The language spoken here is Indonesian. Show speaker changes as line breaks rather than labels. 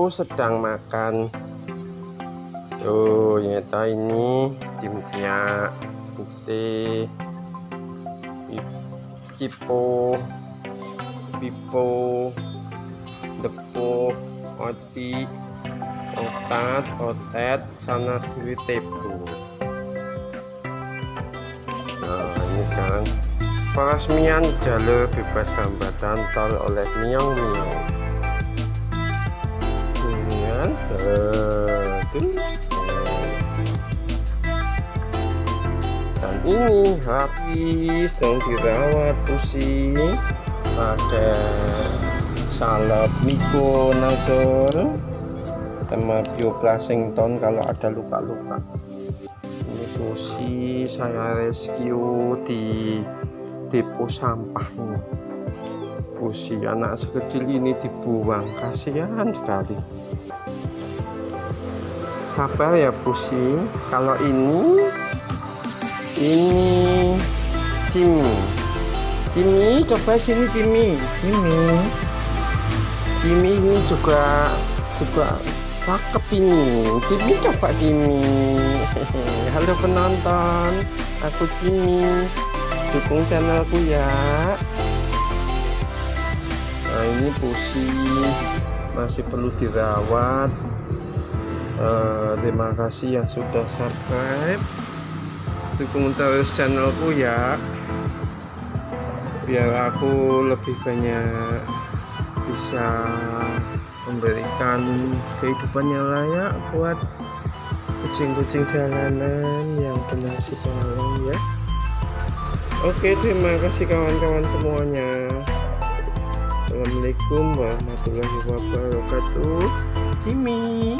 sedang makan. Tuh nyata ini timnya putih cipo pipo depo oti otet sana sendiri tebu. Nah ini sekarang peresmian jalur bebas hambatan tol oleh miong-miong. Kemudian dan ini habis dan dirawat pusing pakai salep miko nasor sama bioplasington kalau ada luka-luka. Ini pusi saya rescue di depo sampah ini. Pusi anak sekecil ini dibuang, kasihan sekali. Sabar ya pusi. Kalau ini Cimi coba sini Cimi ini juga cakep ini. Cimi coba Cimi. Halo penonton, aku Cimi, dukung channelku ya. Nah ini pusi masih perlu dirawat. Terima kasih yang sudah subscribe, dukung terus channelku ya, biar aku lebih banyak bisa memberikan kehidupan yang layak buat kucing-kucing jalanan yang bernasib malang ya. Oke, terima kasih kawan-kawan semuanya. Assalamualaikum warahmatullahi wabarakatuh. Cimi.